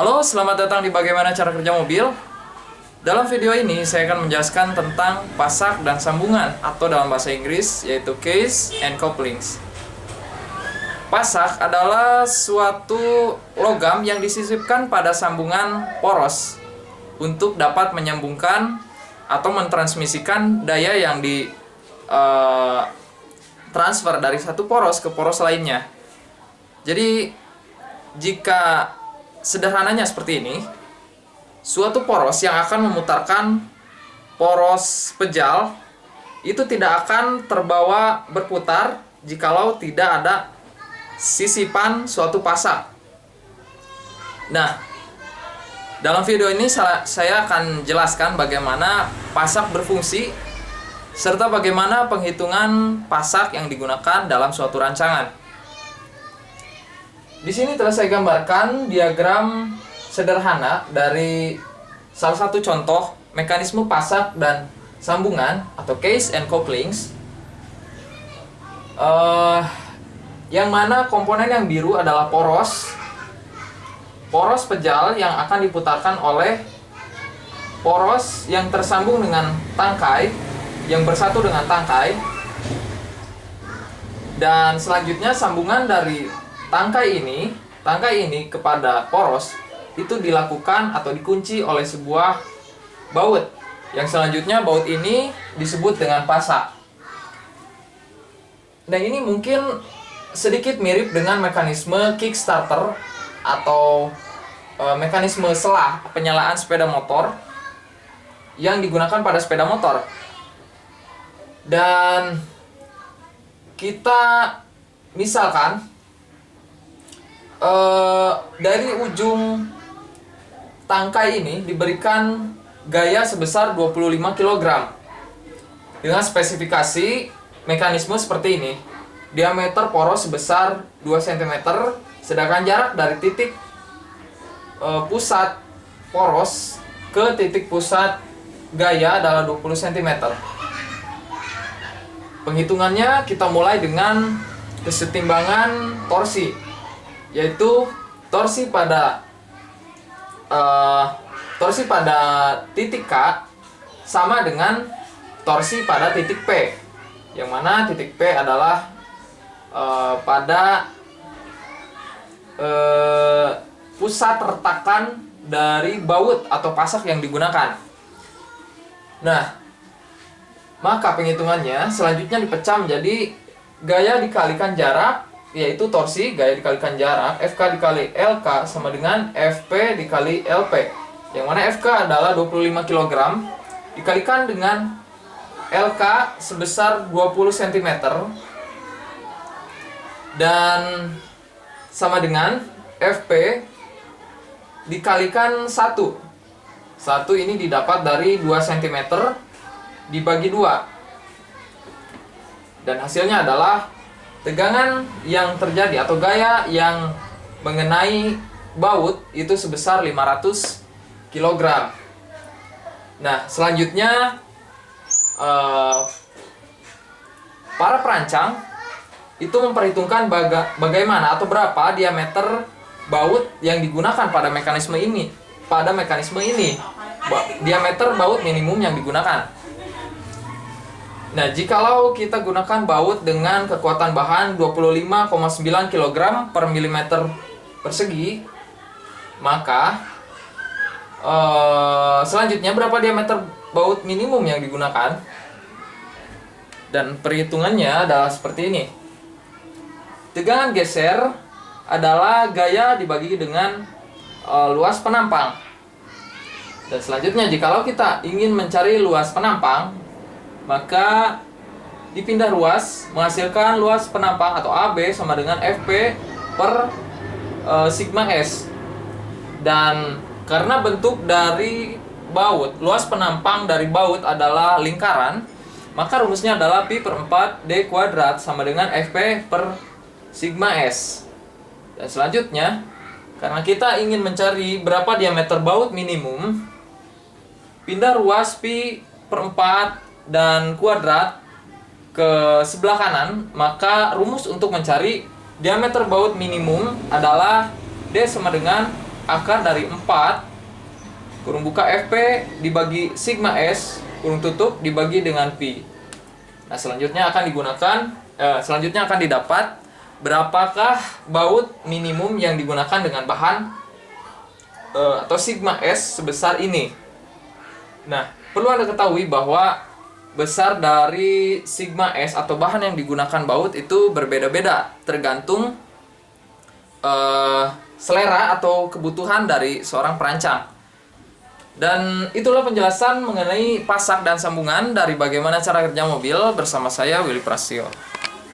Halo, selamat datang di Bagaimana Cara Kerja Mobil. Dalam video ini saya akan menjelaskan tentang pasak dan sambungan atau dalam bahasa Inggris yaitu case and couplings. Pasak adalah suatu logam yang disisipkan pada sambungan poros untuk dapat menyambungkan atau mentransmisikan daya yang transfer dari satu poros ke poros lainnya. Jadi jika sederhananya seperti ini, suatu poros yang akan memutarkan poros pejal itu tidak akan terbawa berputar jikalau tidak ada sisipan suatu pasak. Nah, dalam video ini saya akan jelaskan bagaimana pasak berfungsi serta bagaimana penghitungan pasak yang digunakan dalam suatu rancangan. Di sini telah saya gambarkan diagram sederhana dari salah satu contoh mekanisme pasak dan sambungan atau case and couplings. Yang mana komponen yang biru adalah poros pejal yang akan diputarkan oleh poros yang tersambung dengan tangkai yang bersatu dengan tangkai, dan selanjutnya sambungan dari tangkai ini kepada poros itu dilakukan atau dikunci oleh sebuah baut, yang selanjutnya baut ini disebut dengan pasak. Nah, ini mungkin sedikit mirip dengan mekanisme kickstarter atau mekanisme selah penyalaan sepeda motor yang digunakan pada sepeda motor. Dan kita misalkan dari ujung tangkai ini diberikan gaya sebesar 25 kg dengan spesifikasi mekanisme seperti ini. Diameter poros sebesar 2 cm, sedangkan jarak dari titik pusat poros ke titik pusat gaya adalah 20 cm. Penghitungannya kita mulai dengan kesetimbangan torsi, yaitu torsi pada titik K sama dengan torsi pada titik P, yang mana titik P adalah pada pusat retakan dari baut atau pasak yang digunakan. Nah, maka penghitungannya selanjutnya dipecah menjadi gaya dikalikan jarak, yaitu torsi, gaya dikalikan jarak, FK dikali LK sama dengan FP dikali LP, yang mana FK adalah 25 kg dikalikan dengan LK sebesar 20 cm dan sama dengan FP dikalikan 1 ini didapat dari 2 cm dibagi 2, dan hasilnya adalah tegangan yang terjadi atau gaya yang mengenai baut itu sebesar 500 kg. Nah, selanjutnya para perancang itu memperhitungkan bagaimana atau berapa diameter baut yang digunakan pada mekanisme ini. Diameter baut minimum yang digunakan. Nah, jikalau kita gunakan baut dengan kekuatan bahan 25,9 kg per milimeter persegi, maka selanjutnya berapa diameter baut minimum yang digunakan? Dan perhitungannya adalah seperti ini. Tegangan geser adalah gaya dibagi dengan luas penampang. Dan selanjutnya jikalau kita ingin mencari luas penampang, maka dipindah ruas menghasilkan luas penampang atau AB sama dengan FP per sigma S. Dan karena bentuk dari baut, luas penampang dari baut adalah lingkaran, maka rumusnya adalah Pi per 4 D kuadrat sama dengan FP per sigma S. Dan selanjutnya, karena kita ingin mencari berapa diameter baut minimum, pindah ruas Pi per 4 dan kuadrat ke sebelah kanan, maka rumus untuk mencari diameter baut minimum adalah D sama dengan akar dari 4 kurung buka FP dibagi sigma S kurung tutup dibagi dengan Pi. Nah, selanjutnya akan didapat berapakah baut minimum yang digunakan dengan bahan atau sigma S sebesar ini. Nah, perlu Anda ketahui bahwa besar dari sigma S atau bahan yang digunakan baut itu berbeda-beda tergantung selera atau kebutuhan dari seorang perancang. Dan itulah penjelasan mengenai pasak dan sambungan dari bagaimana cara kerja mobil bersama saya, Willy Prastio.